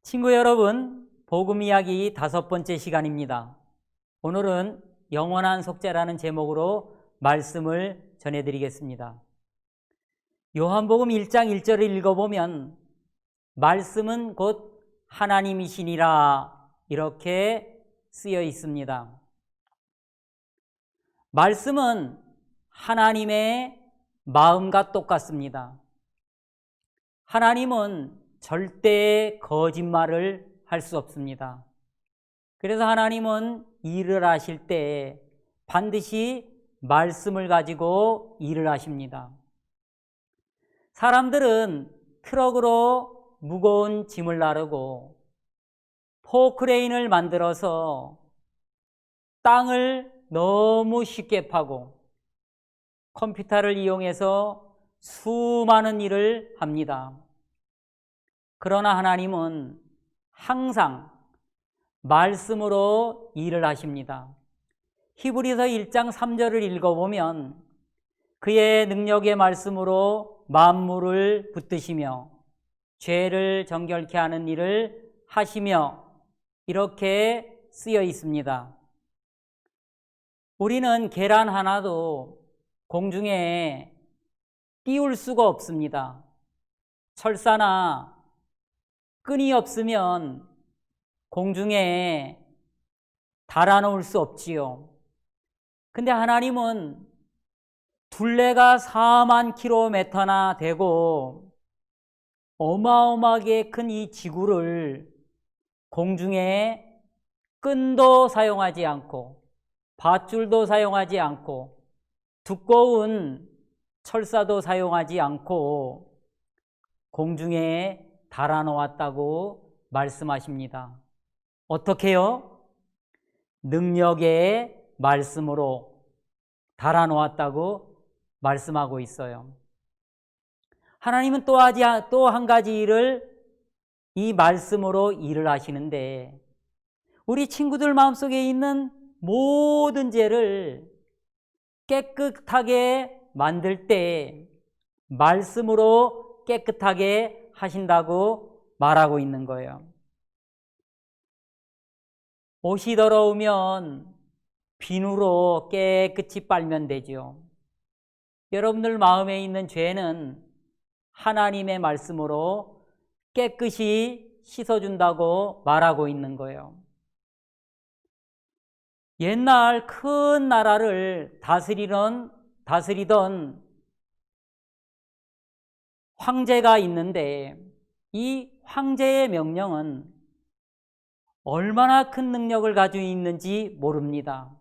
친구 여러분, 복음 이야기 5번째 시간입니다. 오늘은 영원한 속죄라는 제목으로 말씀을 전해드리겠습니다. 요한복음 1장 1절을 읽어보면 말씀은 곧 하나님이시니라 이렇게 쓰여 있습니다. 말씀은 하나님의 마음과 똑같습니다. 하나님은 절대 거짓말을 할 수 없습니다. 그래서 하나님은 일을 하실 때 반드시 말씀을 가지고 일을 하십니다. 사람들은 트럭으로 무거운 짐을 나르고 포크레인을 만들어서 땅을 너무 쉽게 파고 컴퓨터를 이용해서 수많은 일을 합니다. 그러나 하나님은 항상 말씀으로 일을 하십니다. 히브리서 1장 3절을 읽어보면 그의 능력의 말씀으로 만물을 붙드시며 죄를 정결케 하는 일을 하시며 이렇게 쓰여 있습니다. 우리는 계란 하나도 공중에 띄울 수가 없습니다. 철사나 끈이 없으면 공중에 달아놓을 수 없지요. 근데 하나님은 둘레가 4만 킬로미터나 되고 어마어마하게 큰 이 지구를 공중에 끈도 사용하지 않고 밧줄도 사용하지 않고 두꺼운 철사도 사용하지 않고 공중에 달아놓았다고 말씀하십니다. 어떻게요? 능력의 말씀으로 달아놓았다고 말씀하고 있어요. 하나님은 또 한 가지 일을 이 말씀으로 일을 하시는데 우리 친구들 마음속에 있는 모든 죄를 깨끗하게 만들 때 말씀으로 깨끗하게 하신다고 말하고 있는 거예요. 옷이 더러우면 비누로 깨끗이 빨면 되죠. 여러분들 마음에 있는 죄는 하나님의 말씀으로 깨끗이 씻어준다고 말하고 있는 거예요. 옛날 큰 나라를 다스리던 황제가 있는데 이 황제의 명령은 얼마나 큰 능력을 가지고 있는지 모릅니다.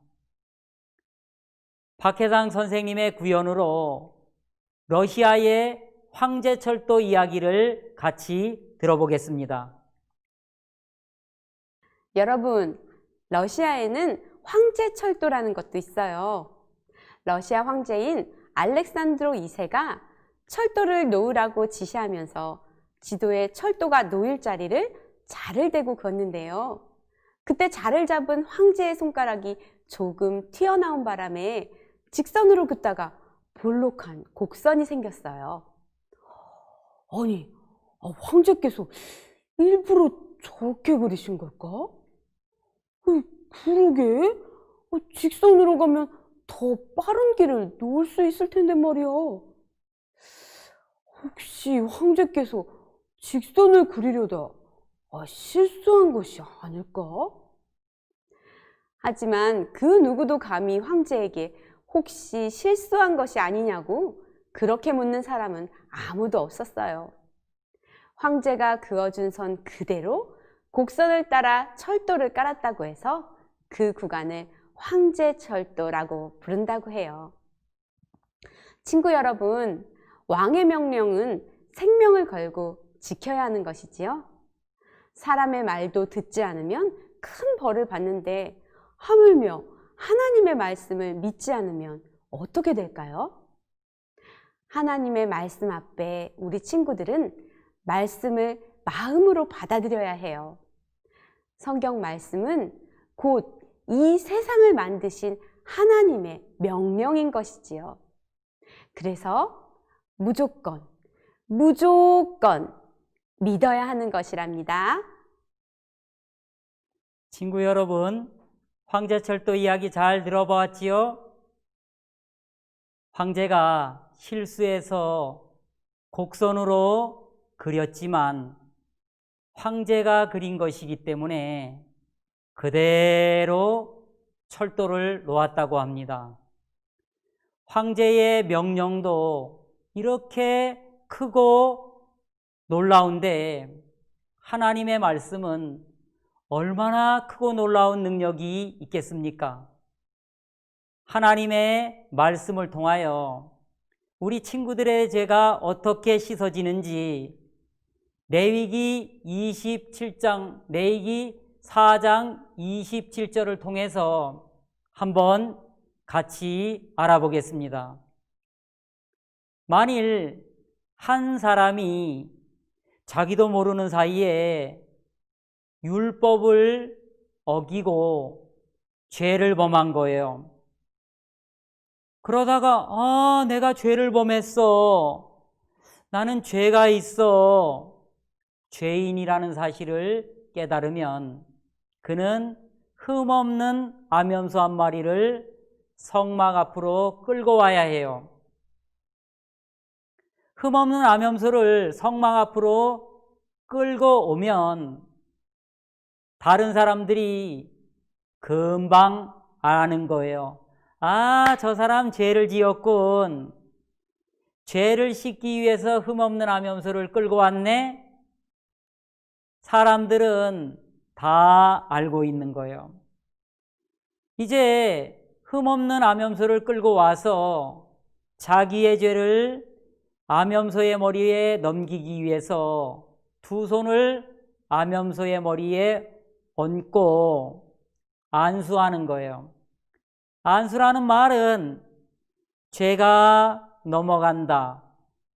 박혜상 선생님의 구현으로 러시아의 황제철도 이야기를 같이 들어보겠습니다. 여러분, 러시아에는 황제철도라는 것도 있어요. 러시아 황제인 알렉산드로 2세가 철도를 놓으라고 지시하면서 지도에 철도가 놓일 자리를 잘을 대고 걷는데요. 그때 잘을 잡은 황제의 손가락이 조금 튀어나온 바람에 직선으로 긋다가 볼록한 곡선이 생겼어요. 아니, 황제께서 일부러 저렇게 그리신 걸까? 그러게, 직선으로 가면 더 빠른 길을 놓을 수 있을 텐데 말이야. 혹시 황제께서 직선을 그리려다 실수한 것이 아닐까? 하지만 그 누구도 감히 황제에게 혹시 실수한 것이 아니냐고 그렇게 묻는 사람은 아무도 없었어요. 황제가 그어준 선 그대로 곡선을 따라 철도를 깔았다고 해서 그 구간을 황제철도라고 부른다고 해요. 친구 여러분, 왕의 명령은 생명을 걸고 지켜야 하는 것이지요. 사람의 말도 듣지 않으면 큰 벌을 받는데 하물며 하나님의 말씀을 믿지 않으면 어떻게 될까요? 하나님의 말씀 앞에 우리 친구들은 말씀을 마음으로 받아들여야 해요. 성경 말씀은 곧 이 세상을 만드신 하나님의 명령인 것이지요. 그래서 무조건 믿어야 하는 것이랍니다. 친구 여러분, 황제철도 이야기 잘 들어보았지요? 황제가 실수해서 곡선으로 그렸지만 황제가 그린 것이기 때문에 그대로 철도를 놓았다고 합니다. 황제의 명령도 이렇게 크고 놀라운데 하나님의 말씀은 얼마나 크고 놀라운 능력이 있겠습니까? 하나님의 말씀을 통하여 우리 친구들의 죄가 어떻게 씻어지는지 레위기 4장 27절을 통해서 한번 같이 알아보겠습니다. 만일 한 사람이 자기도 모르는 사이에 율법을 어기고 죄를 범한 거예요. 그러다가 내가 죄를 범했어. 나는 죄가 있어. 죄인이라는 사실을 깨달으면 그는 흠없는 암염소 한 마리를 성막 앞으로 끌고 와야 해요. 흠없는 암염소를 성막 앞으로 끌고 오면 다른 사람들이 금방 아는 거예요. 저 사람 죄를 지었군. 죄를 씻기 위해서 흠없는 암염소를 끌고 왔네. 사람들은 다 알고 있는 거예요. 이제 흠없는 암염소를 끌고 와서 자기의 죄를 암염소의 머리에 넘기기 위해서 두 손을 암염소의 머리에 얹고 안수하는 거예요. 안수라는 말은 죄가 넘어간다,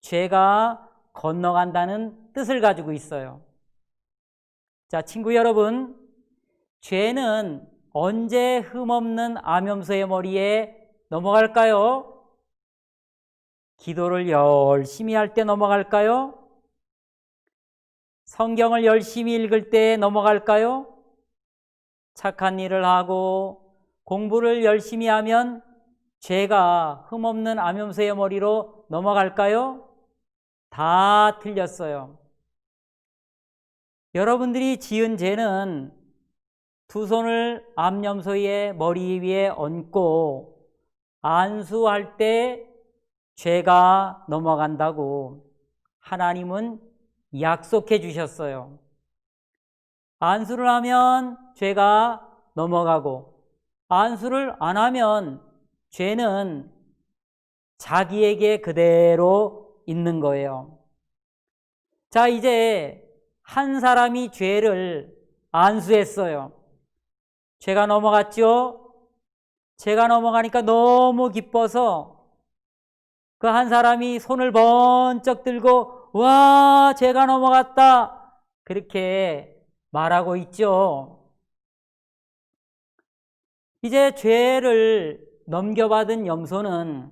죄가 건너간다는 뜻을 가지고 있어요. 자, 친구 여러분, 죄는 언제 흠없는 암염소의 머리에 넘어갈까요? 기도를 열심히 할 때 넘어갈까요? 성경을 열심히 읽을 때 넘어갈까요? 착한 일을 하고 공부를 열심히 하면 죄가 흠없는 암염소의 머리로 넘어갈까요? 다 틀렸어요. 여러분들이 지은 죄는 두 손을 암염소의 머리 위에 얹고 안수할 때 죄가 넘어간다고 하나님은 약속해 주셨어요. 안수를 하면 죄가 넘어가고 안수를 안 하면 죄는 자기에게 그대로 있는 거예요. 자, 이제 한 사람이 죄를 안수했어요. 죄가 넘어갔죠? 죄가 넘어가니까 너무 기뻐서 그 한 사람이 손을 번쩍 들고 와, 죄가 넘어갔다, 그렇게 말하고 있죠. 이제 죄를 넘겨받은 염소는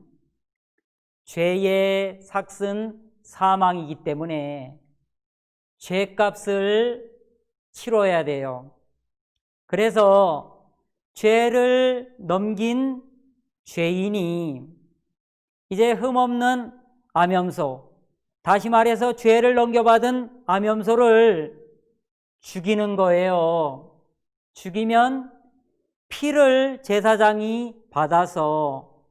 죄의 삭은 사망이기 때문에 죄값을 치러야 돼요. 그래서 죄를 넘긴 죄인이 이제 흠없는 암염소, 다시 말해서 죄를 넘겨받은 암염소를 죽이는 거예요. 죽이면 피를 제사장이 받아서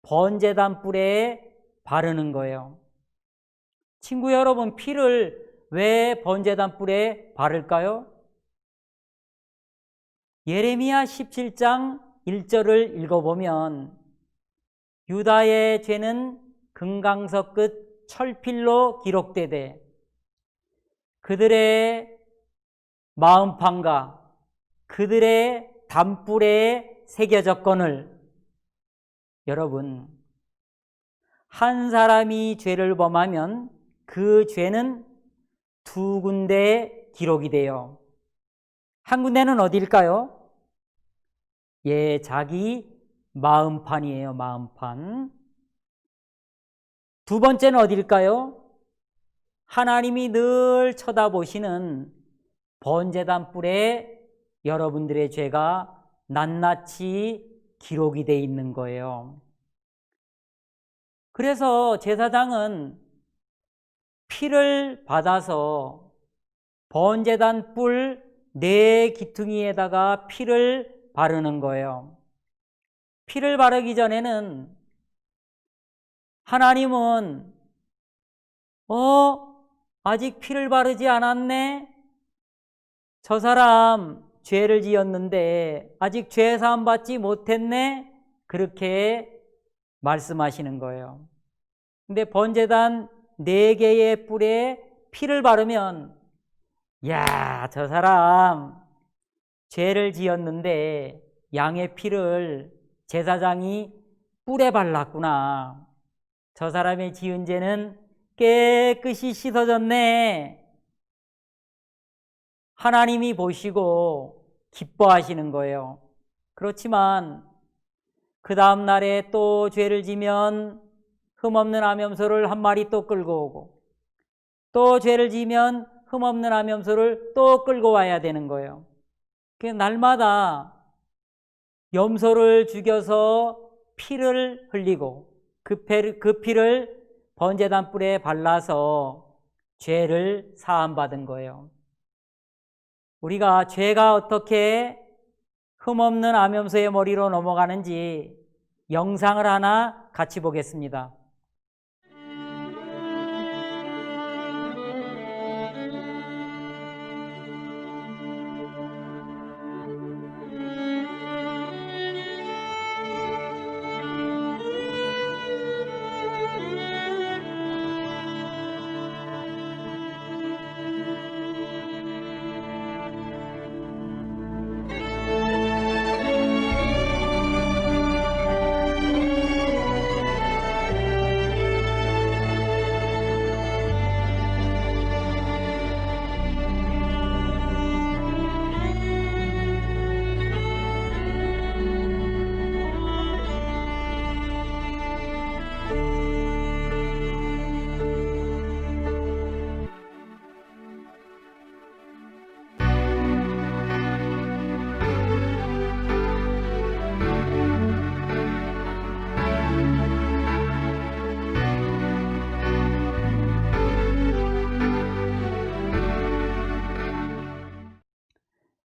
번제단 뿔에 바르는 거예요. 친구 여러분, 피를 왜 번제단 뿔에 바를까요? 예레미야 17장 1절을 읽어보면 유다의 죄는 금강석 끝 철필로 기록되되 그들의 마음판과 그들의 단뿔에 새겨졌거늘. 여러분, 한 사람이 죄를 범하면 그 죄는 두 군데에 기록이 돼요. 한 군데는 어디일까요? 자기 마음판이에요. 마음판. 두 번째는 어디일까요? 하나님이 늘 쳐다보시는 번제단 뿔에 여러분들의 죄가 낱낱이 기록이 돼 있는 거예요. 그래서 제사장은 피를 받아서 번제단 뿔 4기퉁이에다가 피를 바르는 거예요. 피를 바르기 전에는 하나님은 아직 피를 바르지 않았네? 저 사람 죄를 지었는데 아직 죄 사함 받지 못했네? 그렇게 말씀하시는 거예요. 근데 번제단 4개의 뿔에 피를 바르면 야, 저 사람 죄를 지었는데 양의 피를 제사장이 뿔에 발랐구나. 저 사람의 지은 죄는 깨끗이 씻어졌네. 하나님이 보시고 기뻐하시는 거예요. 그렇지만 그 다음 날에 또 죄를 지면 흠없는 암염소를 한 마리 또 끌고 오고, 또 죄를 지면 흠없는 암염소를 또 끌고 와야 되는 거예요. 그래서 날마다 염소를 죽여서 피를 흘리고 그 피를 번제단 뿔에 발라서 죄를 사함받은 거예요. 우리가 죄가 어떻게 흠없는 암염소의 머리로 넘어가는지 영상을 하나 같이 보겠습니다.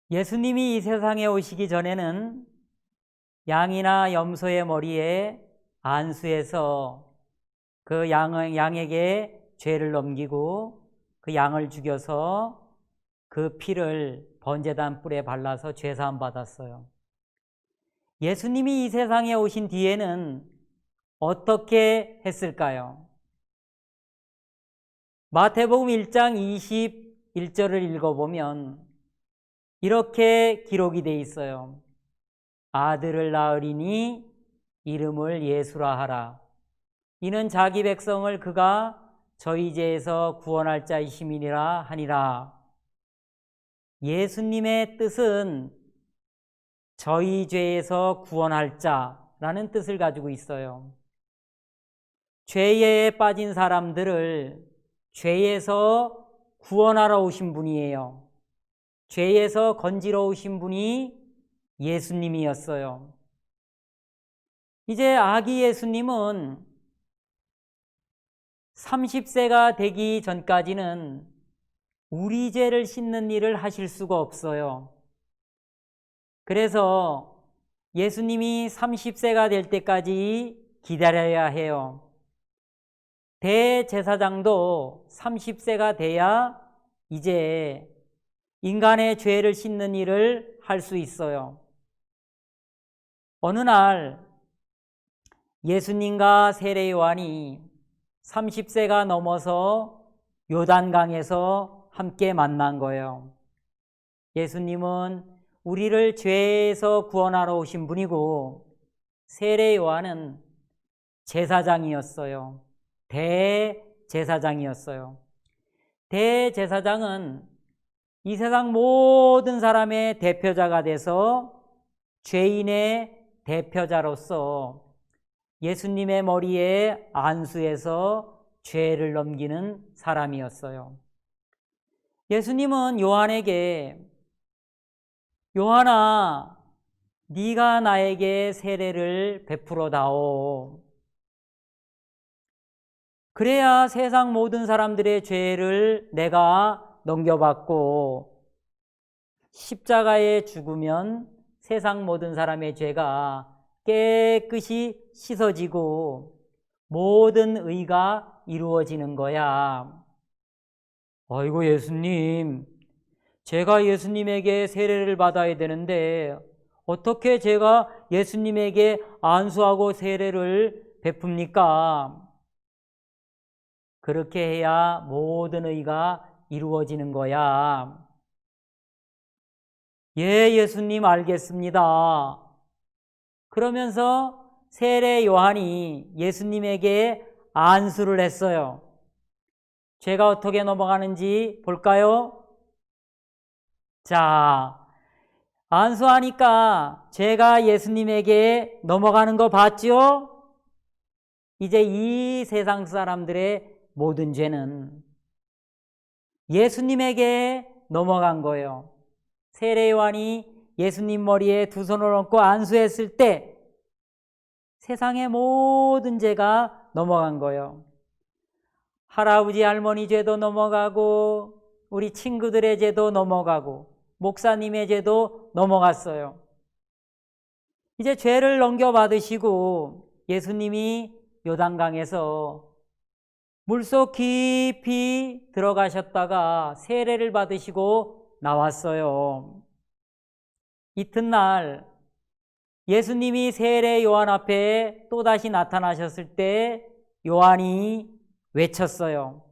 예수님이 이 세상에 오시기 전에는 양이나 염소의 머리에 안수해서 그 양에게 죄를 넘기고 그 양을 죽여서 그 피를 번제단 뿔에 발라서 죄사함 받았어요. 예수님이 이 세상에 오신 뒤에는 어떻게 했을까요? 마태복음 1장 21절을 읽어보면 이렇게 기록이 돼 있어요. 아들을 낳으리니 이름을 예수라 하라. 이는 자기 백성을 그가 저희 죄에서 구원할 자이심이니라 하니라. 예수님의 뜻은 저희 죄에서 구원할 자라는 뜻을 가지고 있어요. 죄에 빠진 사람들을 죄에서 구원하러 오신 분이에요. 죄에서 건지러 오신 분이 예수님이었어요. 이제 아기 예수님은 30세가 되기 전까지는 우리 죄를 씻는 일을 하실 수가 없어요. 그래서 예수님이 30세가 될 때까지 기다려야 해요. 대제사장도 30세가 돼야 이제 인간의 죄를 씻는 일을 할 수 있어요. 어느 날 예수님과 세례 요한이 30세가 넘어서 요단강에서 함께 만난 거예요. 예수님은 우리를 죄에서 구원하러 오신 분이고 세례 요한은 제사장이었어요. 대제사장이었어요. 대제사장은 이 세상 모든 사람의 대표자가 돼서 죄인의 대표자로서 예수님의 머리에 안수해서 죄를 넘기는 사람이었어요. 예수님은 요한에게 요한아, 네가 나에게 세례를 베풀어 다오. 그래야 세상 모든 사람들의 죄를 내가 넘겨받고 십자가에 죽으면 세상 모든 사람의 죄가 깨끗이 씻어지고 모든 의가 이루어지는 거야. 아이고, 예수님, 제가 예수님에게 세례를 받아야 되는데 어떻게 제가 예수님에게 안수하고 세례를 베풉니까? 그렇게 해야 모든 의가 이루어지는 거야. 예, 예수님, 알겠습니다. 그러면서 세례 요한이 예수님에게 안수를 했어요. 죄가 어떻게 넘어가는지 볼까요? 자, 안수하니까 죄가 예수님에게 넘어가는 거 봤죠? 이제 이 세상 사람들의 모든 죄는 예수님에게 넘어간 거예요. 세례 요한이 예수님 머리에 두 손을 얹고 안수했을 때 세상의 모든 죄가 넘어간 거예요. 할아버지 할머니 죄도 넘어가고 우리 친구들의 죄도 넘어가고 목사님의 죄도 넘어갔어요. 이제 죄를 넘겨받으시고 예수님이 요단강에서 물속 깊이 들어가셨다가 세례를 받으시고 나왔어요. 이튿날 예수님이 세례 요한 앞에 또다시 나타나셨을 때 요한이 외쳤어요.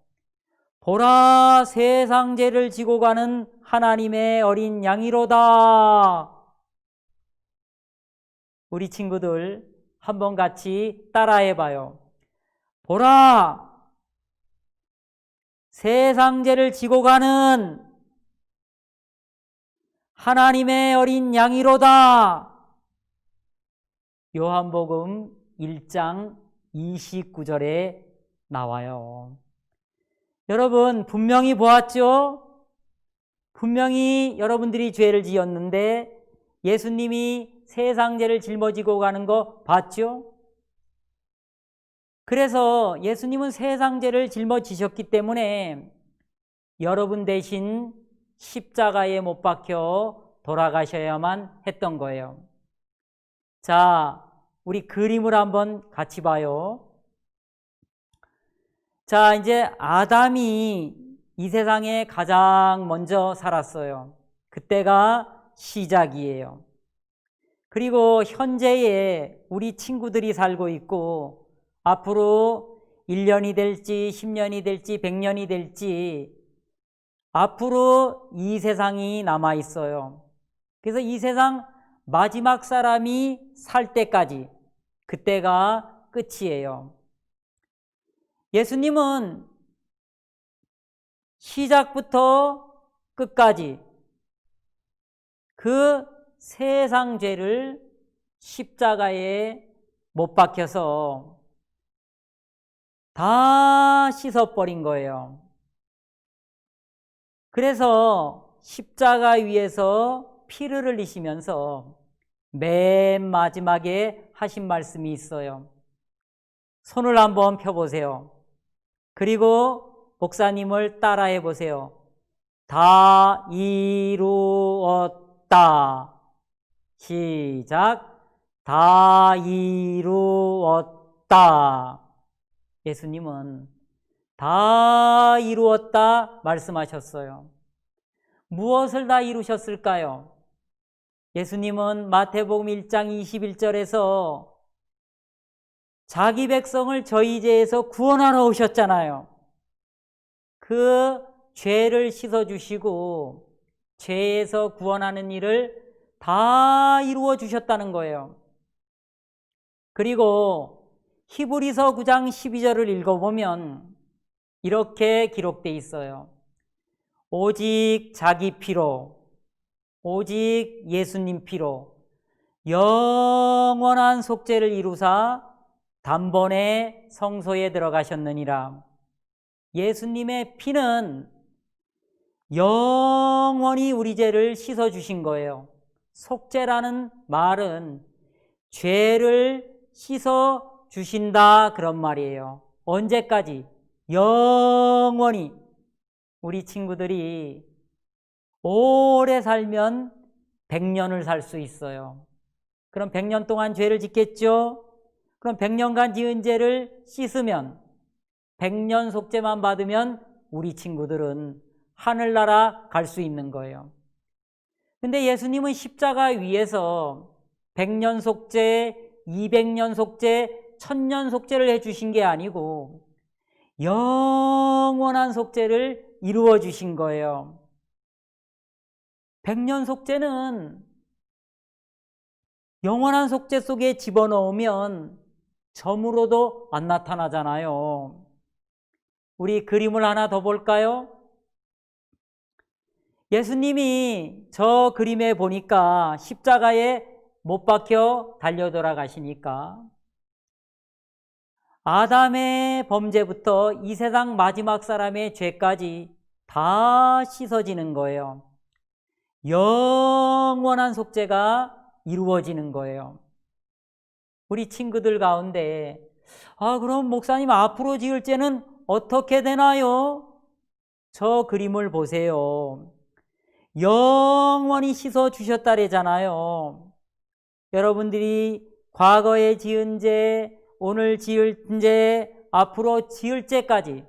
보라, 세상 죄를 지고 가는 하나님의 어린 양이로다. 우리 친구들 한번 같이 따라해 봐요. 보라, 세상 죄를 지고 가는 하나님의 어린 양이로다. 요한복음 1장 29절에 나와요. 여러분, 분명히 보았죠? 분명히 여러분들이 죄를 지었는데 예수님이 세상 죄를 짊어지고 가는 거 봤죠? 그래서 예수님은 세상 죄를 짊어지셨기 때문에 여러분 대신 십자가에 못 박혀 돌아가셔야만 했던 거예요. 자, 우리 그림을 한번 같이 봐요. 자, 이제 아담이 이 세상에 가장 먼저 살았어요. 그때가 시작이에요. 그리고 현재에 우리 친구들이 살고 있고 앞으로 1년이 될지 10년이 될지 100년이 될지 앞으로 이 세상이 남아 있어요. 그래서 이 세상 마지막 사람이 살 때까지 그때가 끝이에요. 예수님은 시작부터 끝까지 그 세상 죄를 십자가에 못 박혀서 다 씻어버린 거예요. 그래서 십자가 위에서 피를 흘리시면서 맨 마지막에 하신 말씀이 있어요. 손을 한번 펴보세요. 그리고 목사님을 따라해 보세요. 다 이루었다. 시작. 다 이루었다. 예수님은 다 이루었다 말씀하셨어요. 무엇을 다 이루셨을까요? 예수님은 마태복음 1장 21절에서 자기 백성을 저희 죄에서 구원하러 오셨잖아요. 그 죄를 씻어주시고 죄에서 구원하는 일을 다 이루어 주셨다는 거예요. 그리고 히브리서 9장 12절을 읽어보면 이렇게 기록되어 있어요. 오직 자기 피로, 오직 예수님 피로 영원한 속죄를 이루사 단번에 성소에 들어가셨느니라. 예수님의 피는 영원히 우리 죄를 씻어주신 거예요. 속죄라는 말은 죄를 씻어 주신다 그런 말이에요. 언제까지? 영원히. 우리 친구들이 오래 살면 100년을 살 수 있어요. 그럼 100년 동안 죄를 짓겠죠? 그럼 100년간 지은 죄를 씻으면 100년 속죄만 받으면 우리 친구들은 하늘나라 갈 수 있는 거예요. 근데 예수님은 십자가 위에서 100년 속죄, 200년 속죄, 1000년 속죄를 해주신 게 아니고 영원한 속죄를 이루어 주신 거예요. 100년 속죄는 영원한 속죄 속에 집어넣으면 점으로도 안 나타나잖아요. 우리 그림을 하나 더 볼까요? 예수님이 저 그림에 보니까 십자가에 못 박혀 달려 돌아가시니까 아담의 범죄부터 이 세상 마지막 사람의 죄까지 다 씻어지는 거예요. 영원한 속죄가 이루어지는 거예요. 우리 친구들 가운데 그럼 목사님 앞으로 지을 죄는 어떻게 되나요? 저 그림을 보세요. 영원히 씻어 주셨다래잖아요. 여러분들이 과거에 지은 죄, 오늘 지을 죄, 앞으로 지을 죄까지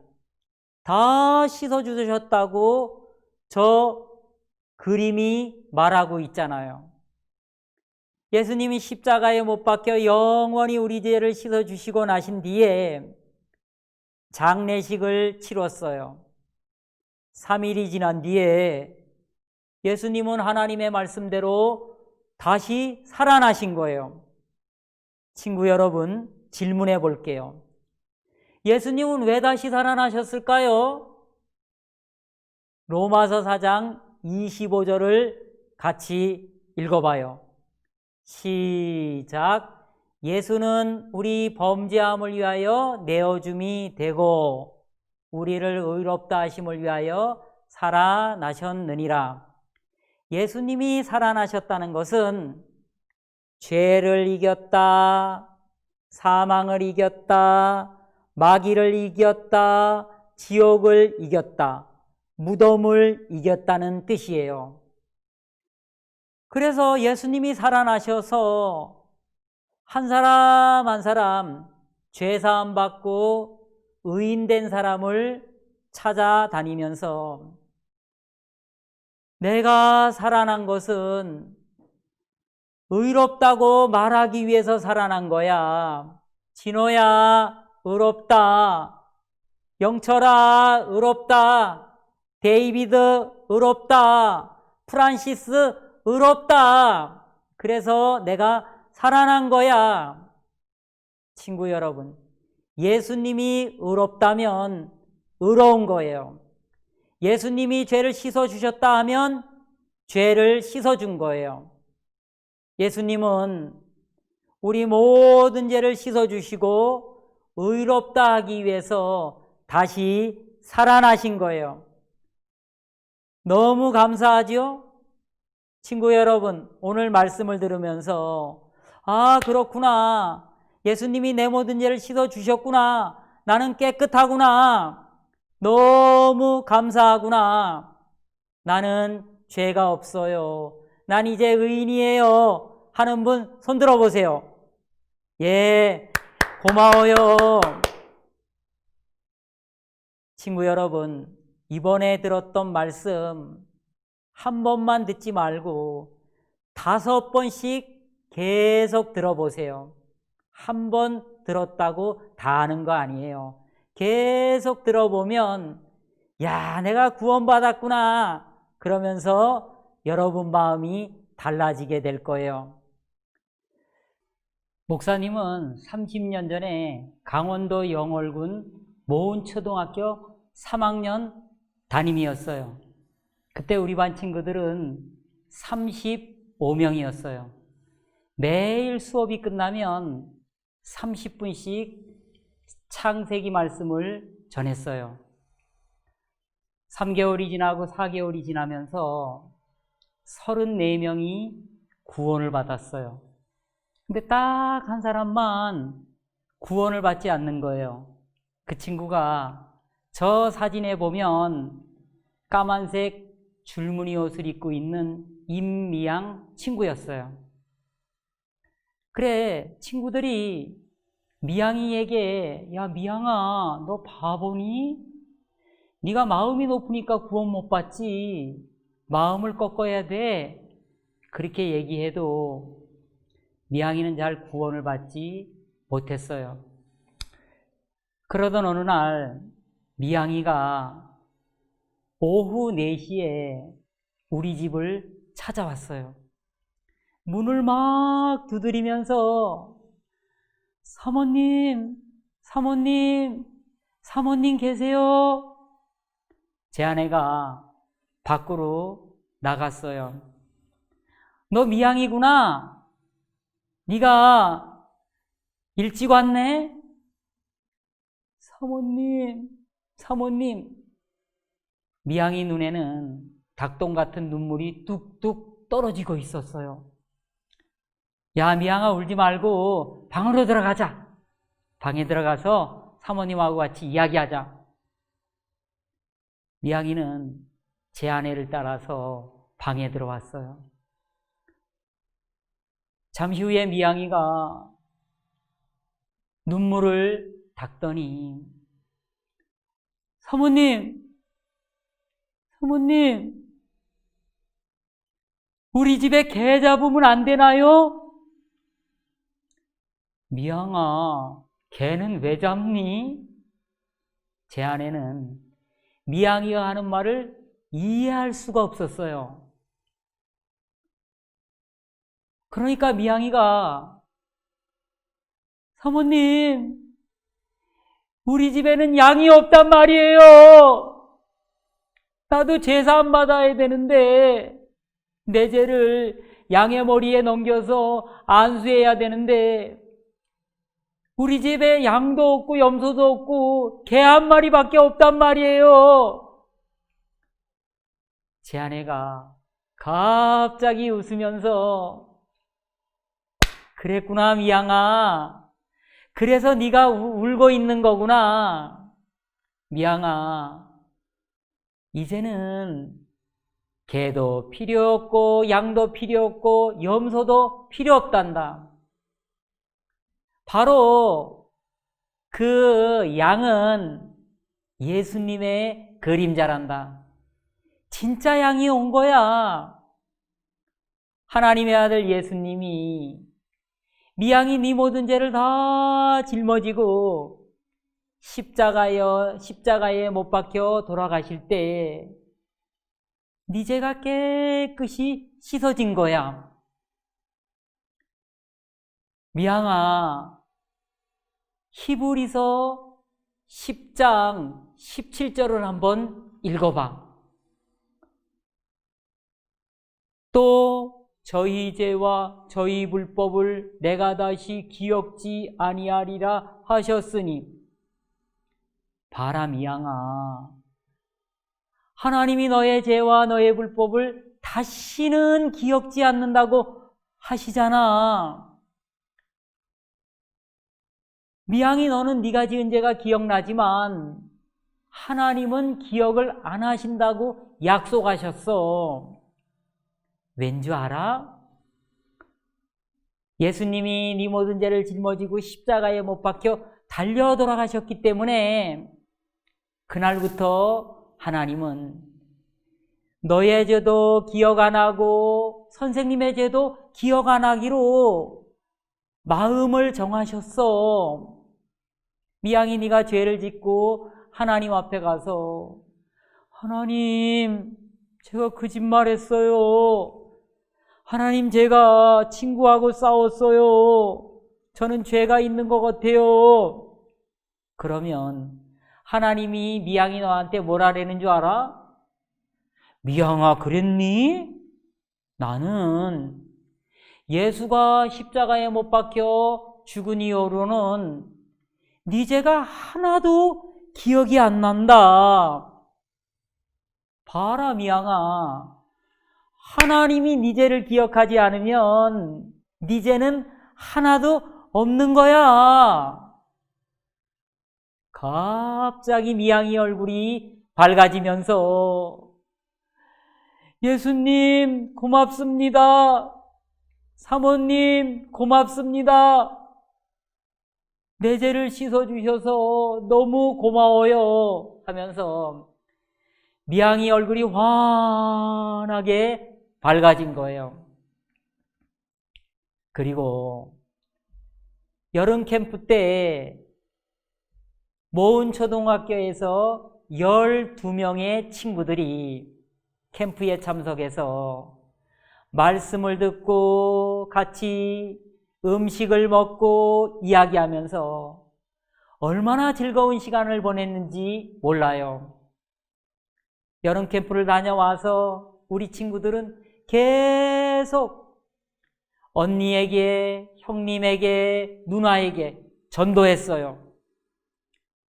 다 씻어 주셨다고 저 그림이 말하고 있잖아요. 예수님이 십자가에 못 박혀 영원히 우리 죄를 씻어 주시고 나신 뒤에 장례식을 치렀어요. 3일이 지난 뒤에 예수님은 하나님의 말씀대로 다시 살아나신 거예요. 친구 여러분, 질문해 볼게요. 예수님은 왜 다시 살아나셨을까요? 로마서 4장 25절을 같이 읽어봐요. 시작. 예수는 우리 범죄함을 위하여 내어줌이 되고 우리를 의롭다 하심을 위하여 살아나셨느니라. 예수님이 살아나셨다는 것은 죄를 이겼다, 사망을 이겼다, 마귀를 이겼다, 지옥을 이겼다, 무덤을 이겼다는 뜻이에요. 그래서 예수님이 살아나셔서 한 사람 한 사람 죄사함 받고 의인된 사람을 찾아다니면서 내가 살아난 것은 의롭다고 말하기 위해서 살아난 거야. 진호야, 의롭다. 영철아, 의롭다. 데이비드, 의롭다. 프란시스, 의롭다. 그래서 내가 살아난 거야. 친구 여러분, 예수님이 의롭다면 의로운 거예요. 예수님이 죄를 씻어주셨다 하면 죄를 씻어준 거예요. 예수님은 우리 모든 죄를 씻어주시고 의롭다 하기 위해서 다시 살아나신 거예요. 너무 감사하죠? 친구 여러분, 오늘 말씀을 들으면서 그렇구나. 예수님이 내 모든 죄를 씻어주셨구나. 나는 깨끗하구나. 너무 감사하구나. 나는 죄가 없어요. 난 이제 의인이에요. 하는 분 손 들어보세요. 예, 고마워요. 친구 여러분, 이번에 들었던 말씀 한 번만 듣지 말고 5번씩 계속 들어보세요. 한 번 들었다고 다 아는 거 아니에요. 계속 들어보면 야, 내가 구원받았구나. 그러면서 여러분 마음이 달라지게 될 거예요. 목사님은 30년 전에 강원도 영월군 모운초등학교 3학년 담임이었어요. 그때 우리 반 친구들은 35명이었어요. 매일 수업이 끝나면 30분씩 창세기 말씀을 전했어요. 3개월이 지나고 4개월이 지나면서 34명이 구원을 받았어요. 근데 딱 한 사람만 구원을 받지 않는 거예요. 그 친구가 저 사진에 보면 까만색 줄무늬 옷을 입고 있는 임미양 친구였어요. 그래, 친구들이 미양이에게 야, 미양아, 너 바보니? 네가 마음이 높으니까 구원 못 받지. 마음을 꺾어야 돼. 그렇게 얘기해도 미양이는 잘 구원을 받지 못했어요. 그러던 어느 날 미양이가 오후 4시에 우리 집을 찾아왔어요. 문을 막 두드리면서 사모님, 사모님, 사모님 계세요? 제 아내가 밖으로 나갔어요. 너 미양이구나. 네가 일찍 왔네? 사모님, 사모님. 미양이 눈에는 닭똥 같은 눈물이 뚝뚝 떨어지고 있었어요. 야, 미양아, 울지 말고 방으로 들어가자. 방에 들어가서 사모님하고 같이 이야기하자. 미양이는 제 아내를 따라서 방에 들어왔어요. 잠시 후에 미양이가 눈물을 닦더니 사모님, 사모님, 우리 집에 개 잡으면 안 되나요? 미양아, 개는 왜 잡니? 제 아내는 미양이가 하는 말을 이해할 수가 없었어요. 그러니까 미양이가 사모님, 우리 집에는 양이 없단 말이에요. 나도 제사 안 받아야 되는데 내 죄를 양의 머리에 넘겨서 안수해야 되는데 우리 집에 양도 없고 염소도 없고 개 한 마리밖에 없단 말이에요. 제 아내가 갑자기 웃으면서 그랬구나, 미양아. 그래서 네가 울고 있는 거구나. 미양아, 이제는 개도 필요 없고 양도 필요 없고 염소도 필요 없단다. 바로 그 양은 예수님의 그림자란다. 진짜 양이 온 거야. 하나님의 아들 예수님이 미양이 네 모든 죄를 다 짊어지고 십자가에 못 박혀 돌아가실 때 네 죄가 깨끗이 씻어진 거야. 미양아, 히브리서 10장 17절을 한번 읽어봐. 또 저희 죄와 저희 불법을 내가 다시 기억지 아니하리라 하셨으니. 봐라, 미양아, 하나님이 너의 죄와 너의 불법을 다시는 기억지 않는다고 하시잖아. 미양이, 너는 네가 지은 죄가 기억나지만 하나님은 기억을 안 하신다고 약속하셨어. 왠 줄 알아? 예수님이 네 모든 죄를 짊어지고 십자가에 못 박혀 달려 돌아가셨기 때문에 그날부터 하나님은 너의 죄도 기억 안 하고 선생님의 죄도 기억 안 하기로 마음을 정하셨어. 미양이, 네가 죄를 짓고 하나님 앞에 가서 하나님, 제가 거짓말했어요. 하나님, 제가 친구하고 싸웠어요. 저는 죄가 있는 것 같아요. 그러면 하나님이 미양이 너한테 뭐라 그러는 줄 알아? 미양아, 그랬니? 나는 예수가 십자가에 못 박혀 죽은 이후로는 네 죄가 하나도 기억이 안 난다. 봐라, 미양아, 하나님이 네 죄를 기억하지 않으면 네 죄는 하나도 없는 거야. 갑자기 미양이 얼굴이 밝아지면서 예수님 고맙습니다. 사모님 고맙습니다. 내 죄를 씻어주셔서 너무 고마워요 하면서 미양이 얼굴이 환하게 밝아진 거예요. 그리고 여름 캠프 때 모은 초등학교에서 12명의 친구들이 캠프에 참석해서 말씀을 듣고 같이 음식을 먹고 이야기하면서 얼마나 즐거운 시간을 보냈는지 몰라요. 여름 캠프를 다녀와서 우리 친구들은 계속 언니에게, 형님에게, 누나에게 전도했어요.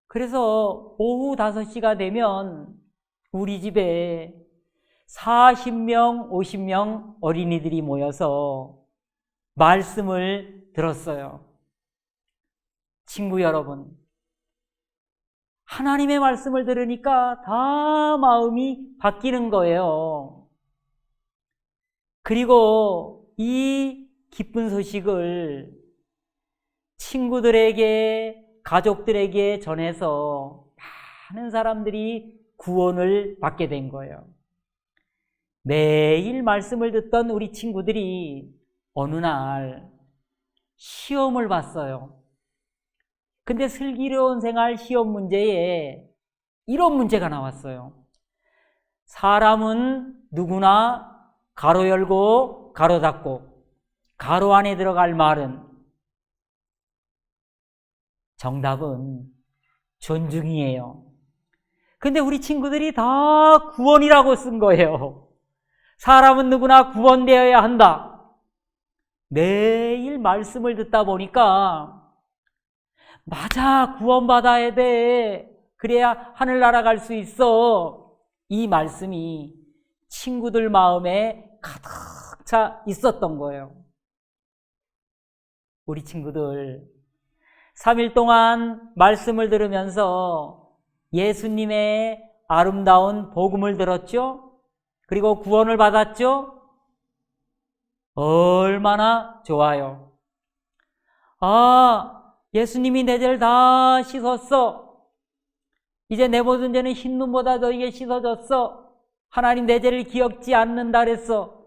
그래서 오후 5시가 되면 우리 집에 40명, 50명 어린이들이 모여서 말씀을 들었어요. 친구 여러분, 하나님의 말씀을 들으니까 다 마음이 바뀌는 거예요. 그리고 이 기쁜 소식을 친구들에게, 가족들에게 전해서 많은 사람들이 구원을 받게 된 거예요. 매일 말씀을 듣던 우리 친구들이 어느 날 시험을 봤어요. 근데 슬기로운 생활 시험 문제에 이런 문제가 나왔어요. 사람은 누구나 가로 열고 가로 닫고 가로 안에 들어갈 말은, 정답은 존중이에요. 근데 우리 친구들이 다 구원이라고 쓴 거예요. 사람은 누구나 구원되어야 한다. 매일 말씀을 듣다 보니까 맞아, 구원받아야 돼. 그래야 하늘나라 갈 수 있어. 이 말씀이 친구들 마음에 가득 차 있었던 거예요. 우리 친구들 3일 동안 말씀을 들으면서 예수님의 아름다운 복음을 들었죠? 그리고 구원을 받았죠? 얼마나 좋아요. 아, 예수님이 내 죄를 다 씻었어. 이제 내 모든 죄는 흰눈보다 너에게 씻어졌어. 하나님 내 죄를 기억지 않는다 그랬어.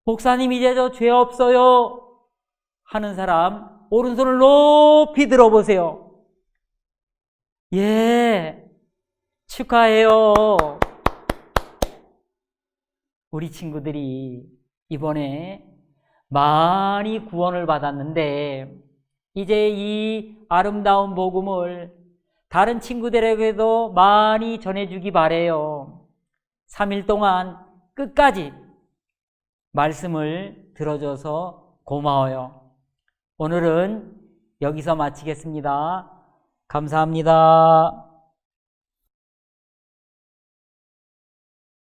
목사님 이제 저 죄 없어요 하는 사람 오른손을 높이 들어보세요. 예, 축하해요. 우리 친구들이 이번에 많이 구원을 받았는데 이제 이 아름다운 복음을 다른 친구들에게도 많이 전해주기 바래요. 3일 동안 끝까지 말씀을 들어줘서 고마워요. 오늘은 여기서 마치겠습니다. 감사합니다.